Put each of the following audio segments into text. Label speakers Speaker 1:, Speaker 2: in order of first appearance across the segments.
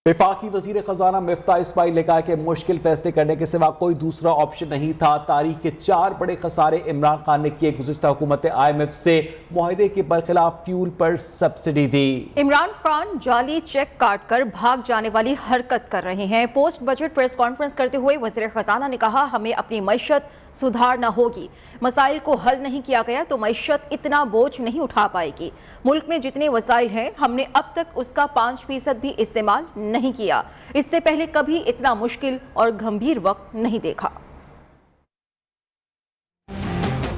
Speaker 1: وفاقی وزیر خزانہ مفتاح اسماعیل نے کہا کہ مشکل فیصلے کرنے کے سوا کوئی دوسرا آپشن نہیں تھا۔ تاریخ کے 4 بڑے خسارے عمران خان نے کیے۔ گزشتہ حکومت IMF سے معاہدے کے برخلاف فیول پر سبسڈی دی۔
Speaker 2: عمران خان جعلی چیک کاٹ کر بھاگ جانے والی حرکت کر رہے ہیں۔ پوسٹ بجٹ پریس کانفرنس کرتے ہوئے وزیر خزانہ نے کہا ہمیں اپنی معیشت سدھارنا ہوگی، مسائل کو حل نہیں کیا گیا تو معیشت اتنا بوجھ نہیں اٹھا پائے گی۔ ملک میں جتنے وسائل ہیں ہم نے اب تک اس کا 5% بھی استعمال نہیں کیا۔ اس سے پہلے کبھی اتنا مشکل اور گھمبیر وقت نہیں دیکھا۔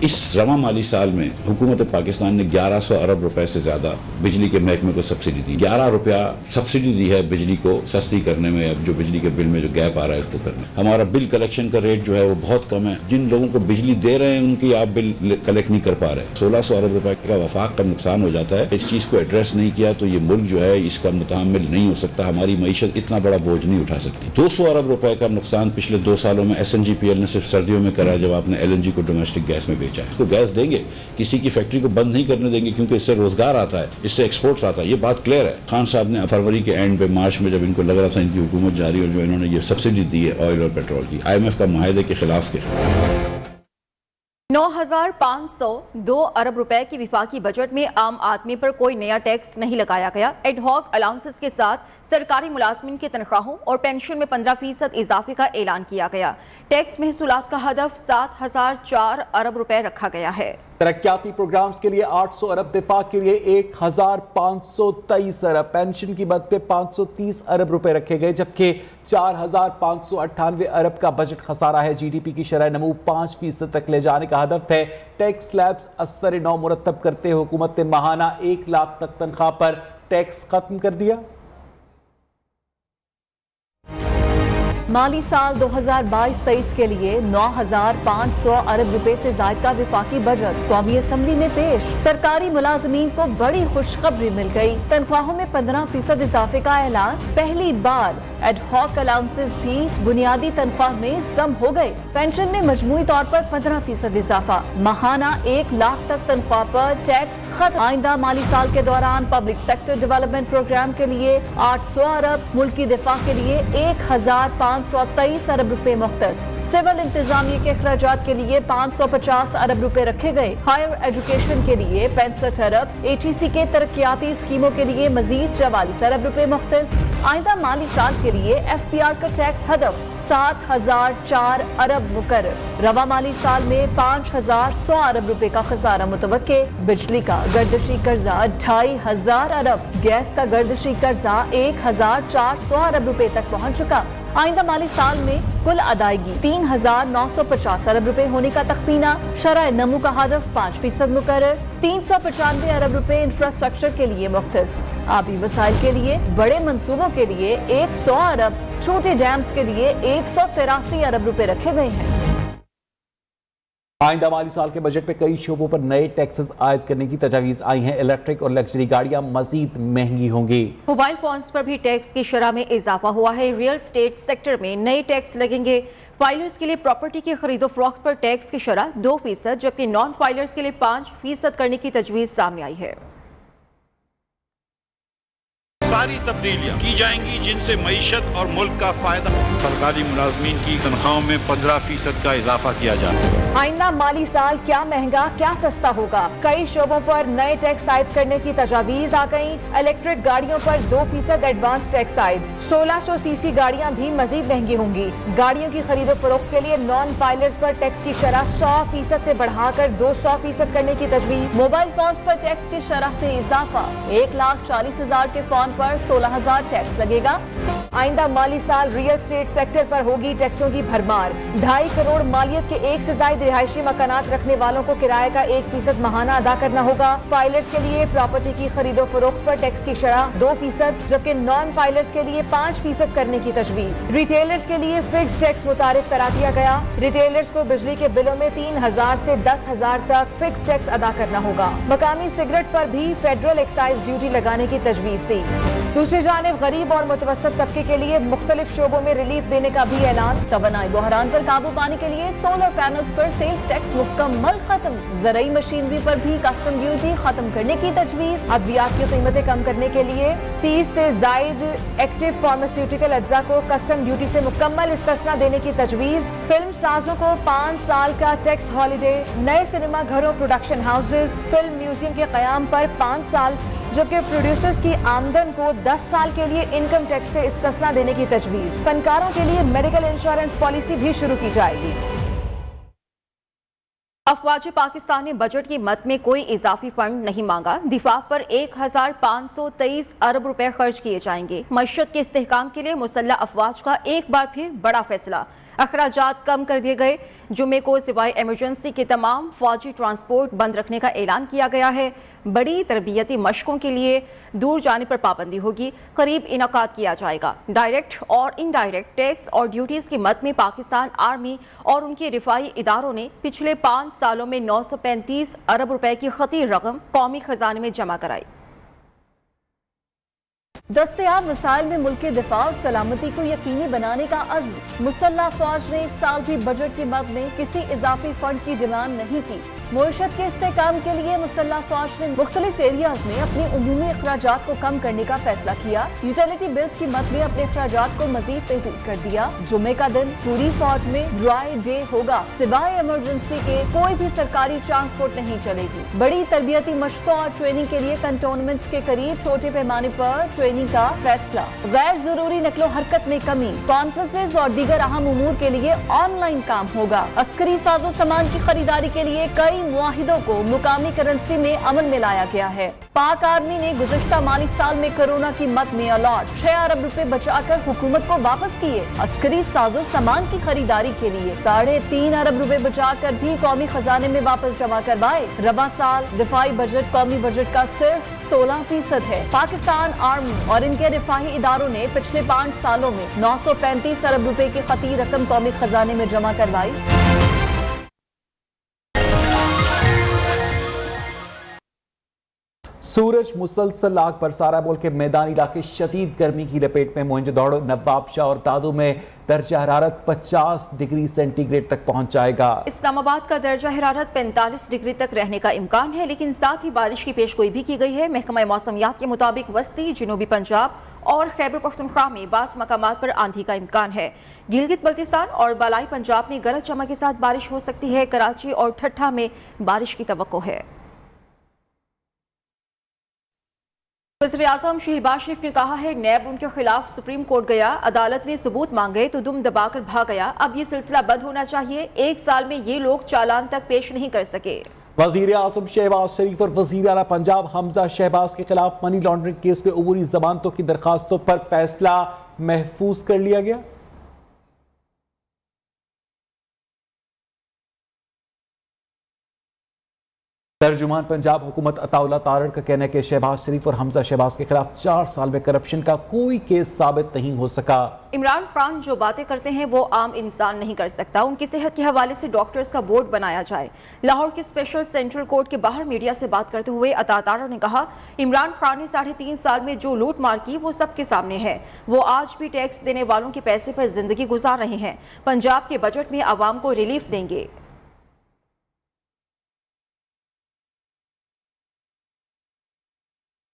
Speaker 3: اس رواں مالی سال میں حکومت پاکستان نے 1100 ارب روپے سے زیادہ بجلی کے محکمے کو سبسڈی دی۔ 11 روپیہ سبسڈی دی ہے بجلی کو سستی کرنے میں، اب جو بجلی کے بل میں جو گیپ آ رہا ہے اس کو کرنے۔ ہمارا بل کلیکشن کا ریٹ جو ہے وہ بہت کم ہے۔ جن لوگوں کو بجلی دے رہے ہیں ان کی آپ بل کلیکٹ نہیں کر پا رہے۔ 1600 ارب روپے کا وفاق کا نقصان ہو جاتا ہے۔ اس چیز کو ایڈریس نہیں کیا تو یہ ملک جو ہے اس کا متحمل نہیں ہو سکتا۔ ہماری معیشت اتنا بڑا بوجھ نہیں اٹھا سکتی۔ 200 ارب روپے کا نقصان پچھلے 2 سالوں میں SNGPL نے صرف سردیوں میں کرا جب آپ نے LNG کو ڈومیسٹک گیس میں بیچا ہے۔ اس کو گیس دیں گے، کسی کی فیکٹری کو بند نہیں کرنے دیں گے کیونکہ اس سے روزگار آتا ہے، اس سے ایکسپورٹس آتا ہے۔ یہ بات کلیئر ہے۔ خان صاحب نے فروری کے اینڈ پہ مارچ میں جب ان کو لگ رہا تھا ان کی حکومت جاری اور جو انہوں نے یہ سبسڈی دی ہے آئل اور پیٹرول کی، IMF کا معاہدے کے خلاف کے
Speaker 2: 9502 ارب روپے کی وفاقی بجٹ میں عام آدمی پر کوئی نیا ٹیکس نہیں لگایا گیا۔ ایڈ ہاک الاؤنسز کے ساتھ سرکاری ملازمین کی تنخواہوں اور پینشن میں 15% اضافے کا اعلان کیا گیا۔ ٹیکس محصولات کا ہدف 7004 ارب روپے رکھا گیا ہے۔
Speaker 1: ترقیاتی پروگرامز کے لیے 800 ارب، دفاع کے لیے 1523 ارب، پینشن کی مد پہ 530 ارب روپے رکھے گئے، جبکہ 4598 ارب کا بجٹ خسارہ ہے۔ GDP کی شرح نمو 5% تک لے جانے کا ہدف ہے۔ ٹیکس سلیبز اثر نو مرتب کرتے حکومت نے ماہانہ 1 لاکھ تک تنخواہ پر ٹیکس ختم کر دیا۔
Speaker 2: مالی سال 2022-23 کے لیے 9500 ارب روپے سے زائد کا وفاقی بجٹ قومی اسمبلی میں پیش۔ سرکاری ملازمین کو بڑی خوشخبری مل گئی، تنخواہوں میں 15% اضافے کا اعلان۔ پہلی بار ایڈ ہاک الاؤنسز بھی بنیادی تنخواہ میں ضم ہو گئے۔ پینشن میں مجموعی طور پر 15% اضافہ، ماہانہ 1 لاکھ تک تنخواہ پر ٹیکس ختم۔ آئندہ مالی سال کے دوران پبلک سیکٹر ڈیولپمنٹ پروگرام کے لیے 800 ارب، ملکی دفاع کے لیے 1523 ارب روپے مختص۔ سول انتظامیہ کے اخراجات کے لیے 550 ارب روپے رکھے گئے۔ ہائر ایجوکیشن کے لیے 65 ارب، HEC کے ترقیاتی اسکیموں کے لیے مزید 44 ارب روپے مختص۔ آئندہ مالی سال کے لیے FPR کا ٹیکس ہدف 7004 ارب مقرر۔ رواں مالی سال میں 5100 ارب روپے کا خسارہ متوقع۔ بجلی کا گردشی قرضہ 2500 ارب، گیس کا گردشی قرضہ 1400 ارب روپے تک پہنچ چکا۔ آئندہ مالی سال میں کل ادائیگی 3950 ارب روپے ہونے کا تخمینہ۔ شرح نمو کا ہدف 5% مقرر۔ 395 ارب روپے انفراسٹرکچر کے لیے مختص۔ آبی وسائل کے لیے بڑے منصوبوں کے لیے 100 ارب، چھوٹے ڈیمز کے لیے 183 ارب روپے رکھے گئے ہیں۔
Speaker 1: آئندہ مالی سال کے بجٹ پہ کئی شعبوں پر نئے ٹیکسز عائد کرنے کی تجاویز آئی ہیں۔ الیکٹرک اور لگژری گاڑیاں مزید مہنگی ہوں گی۔
Speaker 2: موبائل فونز پر بھی ٹیکس کی شرح میں اضافہ ہوا ہے۔ ریئل اسٹیٹ سیکٹر میں نئے ٹیکس لگیں گے۔ فائلرز کے لیے پراپرٹی کی خرید و فروخت پر ٹیکس کی شرح 2%، جبکہ نان فائلرز کے لیے 5% کرنے کی تجویز سامنے آئی ہے۔
Speaker 4: ساری تبدیلیاں کی جائیں گی جن سے معیشت اور ملک کا فائدہ۔ سرکاری ملازمین کی تنخواہوں میں 15% کا اضافہ کیا جائے۔
Speaker 2: آئندہ مالی سال کیا مہنگا کیا سستا ہوگا، کئی شعبوں پر نئے ٹیکس عائد کرنے کی تجاویز آ گئیں۔ الیکٹرک گاڑیوں پر 2% ایڈوانس ٹیکس عائد، 1600 cc گاڑیاں بھی مزید مہنگی ہوں گی۔ گاڑیوں کی خرید و فروخت کے لیے نان فائلرز پر ٹیکس کی شرح 100% سے بڑھا کر 200% کرنے کی تجویز۔ موبائل فونز پر ٹیکس کی شرح میں اضافہ، 1,40,000 کے فون پر 16,000 ٹیکس لگے گا۔ آئندہ مالی سال ریئل اسٹیٹ سیکٹر پر ہوگی ٹیکسوں کی بھرمار۔ 2.5 کروڑ مالیت کے 1 سے زائد رہائشی مکانات رکھنے والوں کو کرایہ کا 1% ماہانہ ادا کرنا ہوگا۔ فائلرز کے لیے پراپرٹی کی خرید و فروخت پر ٹیکس کی شرح 2%، جبکہ نان فائلرز کے لیے 5% کرنے کی تجویز۔ ریٹیلرز کے لیے فکس ٹیکس متعارف کرا دیا گیا۔ ریٹیلرز کو بجلی کے بلوں میں 3000 سے 10,000 تک فکس ٹیکس ادا کرنا ہوگا۔ مقامی سگریٹ پر بھی فیڈرل ایکسائز ڈیوٹی لگانے کی تجویز تھی۔ دوسری جانب غریب اور متوسط طبقے
Speaker 5: کے لیے مختلف شعبوں میں ریلیف دینے کا بھی اعلان.
Speaker 2: توانائی بحران پر قابو پانے کے لیے سولر پینلز پر سیلز ٹیکس مکمل ختم. زرعی مشینری پر بھی کسٹم ڈیوٹی ختم کرنے کی تجویز.
Speaker 5: ادویات کی قیمتیں کم کرنے کے لیے 30 سے زائد ایکٹیو فارماسیوٹیکل اجزاء کو کسٹم ڈیوٹی سے مکمل استثنا دینے کی تجویز. فلم سازوں کو 5 سال کا ٹیکس ہالیڈے. نئے سنیما گھروں، پروڈکشن ہاؤسز، فلم میوزیم کے قیام پر 5 سال، جبکہ پروڈیوسرز کی آمدن کو 10 سال کے لیے انکم ٹیکس سے استثنا دینے کی تجویز. فنکاروں کے لیے میڈیکل انشورنس پالیسی بھی شروع کی جائے گی.
Speaker 6: افواج پاکستان نے بجٹ کی مد میں کوئی اضافی فنڈ نہیں مانگا. دفاع پر 1523 ارب روپے خرچ کیے جائیں گے. معیشت کے استحکام کے لیے مسلح افواج کا ایک بار پھر بڑا فیصلہ. اخراجات کم کر دیے گئے. جمعے کو سوائے ایمرجنسی کے تمام فوجی ٹرانسپورٹ بند رکھنے کا اعلان کیا گیا ہے. بڑی تربیتی مشقوں کے لیے دور جانے پر پابندی ہوگی. قریب انعقاد کیا جائے گا. ڈائریکٹ اور انڈائریکٹ ٹیکس اور ڈیوٹیز کی مد میں پاکستان آرمی اور ان کے رفاعی اداروں نے پچھلے 5 سالوں میں 935 ارب روپے کی خطیر رقم قومی خزانے میں جمع کرائی.
Speaker 2: دستیاب وسائل میں ملک کے دفاع اور سلامتی کو یقینی بنانے کا عزم. مسلح افواج نے اس سال بھی بجٹ کی مد میں کسی اضافی فنڈ کی ڈیمانڈ نہیں کی. معیشت کے استحکام کے لیے مسلح افواج نے مختلف ایریاز میں اپنے عمومی اخراجات کو کم کرنے کا فیصلہ کیا. یوٹیلیٹی بلز کی مد میں اپنے اخراجات کو مزید محدود کر دیا. جمعے کا دن پوری فوج میں ڈرائی ڈے ہوگا. سوائے ایمرجنسی کے کوئی بھی سرکاری ٹرانسپورٹ نہیں چلے گی. بڑی تربیتی مشقوں اور ٹریننگ کے لیے کنٹونمنٹس کے قریب چھوٹے پیمانے پر ٹریننگ کا فیصلہ. غیر ضروری نقل و حرکت میں کمی. کانفرنسز اور دیگر اہم امور کے لیے آن لائن کام ہوگا. عسکری ساز و سامان کی خریداری کے لیے کئی معاہدوں کو مقامی کرنسی میں عمل میں لایا گیا ہے. پاک آرمی نے گزشتہ مالی سال میں کورونا کی مد میں الاٹ 6 ارب روپے بچا کر حکومت کو واپس کیے. عسکری ساز و سامان کی خریداری کے لیے 3.5 ارب روپے بچا کر بھی قومی خزانے میں واپس جمع کروائے. رواں سال دفاعی بجٹ قومی بجٹ کا صرف 16% ہے. پاکستان آرمی اور ان کے دفاعی اداروں نے پچھلے 5 سالوں میں 935 ارب روپے کی خطیر رقم قومی خزانے میں جمع کروائی.
Speaker 1: سورج مسلسل آگ برسا رہا. ملک کے میدانی علاقے شدید گرمی کی لپیٹ میں. موئنجو نواب شاہ اور دادو میں درجہ حرارت 50 ڈگری سینٹی گریڈ تک پہنچ جائے گا.
Speaker 6: اسلام آباد کا درجہ حرارت 45 ڈگری تک رہنے کا امکان ہے، لیکن ساتھ ہی بارش کی پیشگوئی بھی کی گئی ہے. محکمہ موسمیات کے مطابق وسطی جنوبی پنجاب اور خیبر پختونخوا میں بعض مقامات پر آندھی کا امکان ہے. گلگت بلتستان اور بالائی پنجاب میں گرج چمک کے ساتھ بارش ہو سکتی ہے. کراچی اور ٹھٹھا میں بارش کی توقع ہے. وزیر اعظم شہباز شریف نے کہا ہے نیب ان کے خلاف سپریم کورٹ گیا، عدالت نے ثبوت مانگے تو دم دبا کر بھاگ گیا. اب یہ سلسلہ بند ہونا چاہیے. 1 سال میں یہ لوگ چالان تک پیش نہیں کر سکے.
Speaker 1: وزیر اعظم شہباز شریف اور وزیر اعلیٰ پنجاب حمزہ شہباز کے خلاف منی لانڈرنگ کیس میں عبوری ضمانتوں کی درخواستوں پر فیصلہ محفوظ کر لیا گیا. ترجمان پنجاب حکومت عطا اللہ تارڑ کا کہنا ہے کہ شہباز شریف اور حمزہ شہباز کے خلاف 4 سال میں کرپشن کا کوئی کیس ثابت نہیں ہو سکا.
Speaker 6: عمران خان جو باتیں کرتے ہیں وہ عام انسان نہیں کر سکتا. ان کی صحت کے حوالے سے ڈاکٹرز کا بورڈ بنایا جائے. لاہور کے اسپیشل سینٹرل کورٹ کے باہر میڈیا سے بات کرتے ہوئے عطا تارڑ نے کہا عمران خان نے 3.5 سال میں جو لوٹ مار کی وہ سب کے سامنے ہے. وہ آج بھی ٹیکس دینے والوں کے پیسے پر زندگی گزار رہے ہیں. پنجاب کے بجٹ میں عوام کو ریلیف دیں گے.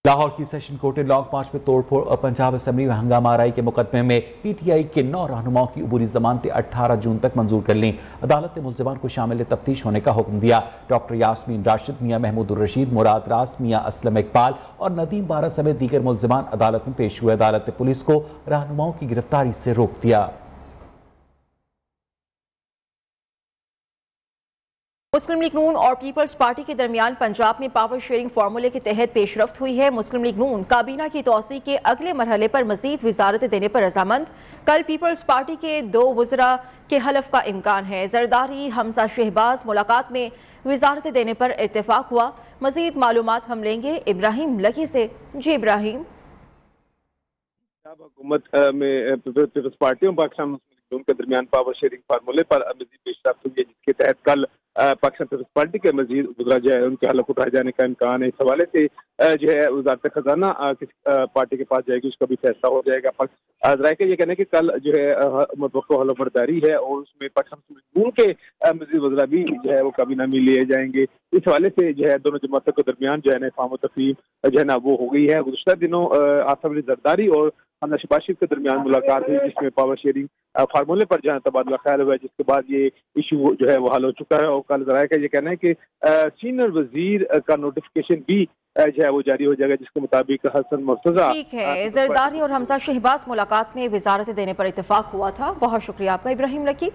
Speaker 1: لاہور کی سیشن کورٹ نے لانگ مارچ میں توڑ پھوڑ اور پنجاب اسمبلی میں ہنگامہ آرائی کے مقدمے میں پی ٹی آئی کے 9 رہنماؤں کی عبوری ضمانتیں 18 جون تک منظور کر لیں. عدالت نے ملزمان کو شامل تفتیش ہونے کا حکم دیا. ڈاکٹر یاسمین راشد، میاں محمود الرشید، مراد راز، میاں اسلم اقبال اور ندیم بارہ سمیت دیگر ملزمان عدالت میں پیش ہوئے. عدالت نے پولیس کو رہنماؤں کی گرفتاری سے روک دیا.
Speaker 6: مسلم لیگ نون اور پیپلز پارٹی کے درمیان پنجاب میں پاور شیئرنگ فارمولے کے تحت پیش رفت ہوئی ہے. مسلم لیگ نون کابینہ کی توسیع کے اگلے مرحلے پر مزید وزارت دینے پر رضامند. کل پیپلز پارٹی کے 2 وزراء کے حلف کا امکان ہے. زرداری حمزہ شہباز ملاقات میں وزارت دینے پر اتفاق ہوا. مزید معلومات ہم لیں گے ابراہیم لکی سے. جی ابراہیم.
Speaker 7: حکومت میں پیپلز پارٹی اور پاکستان مسلم لیگ نون کے درمیان پاور شیئرنگ فارمولے پر مزید پیش رفت ہوئی ہے، جس کے تحت کل پاکستان پیپلز پارٹی کے مزید وزراء جو ہے ان کے حلف اٹھائے جانے کا امکان ہے. اس حوالے سے جو ہے وزارت خزانہ کس پارٹی کے پاس جائے گی اس کا بھی فیصلہ ہو جائے گا. ذرائع کا یہ کہنا ہے کہ کل جو ہے متوقع حلف برداری ہے اور اس میں پاکستان مضمون کے مزید وزراء بھی جو ہے وہ کابینہ میں لیے جائیں گے. اس حوالے سے جو ہے دونوں جماعتوں کے درمیان جو ہے نا فہم و تفہیم جو ہے نا وہ ہو گئی ہے. گزشتہ دنوں آصف علی زرداری اور حمزہ شباشی کے درمیان ملاقات ہوئی جس میں پاور شیئرنگ فارمولے پر جو ہے تبادلہ خیال ہوا ہے, جس کے بعد یہ ایشو جو ہے وہ حل ہو چکا ہے. اور کل ذرائع کا یہ کہنا ہے کہ سینئر وزیر کا نوٹیفکیشن بھی جو ہے وہ جاری ہو جائے گا, جس کے مطابق حسن مرتضیٰ.
Speaker 6: ٹھیک ہے, زرداری اور حمزہ شہباز ملاقات میں وزارت دینے پر اتفاق ہوا تھا. بہت شکریہ آپ کا ابراہیم لکی.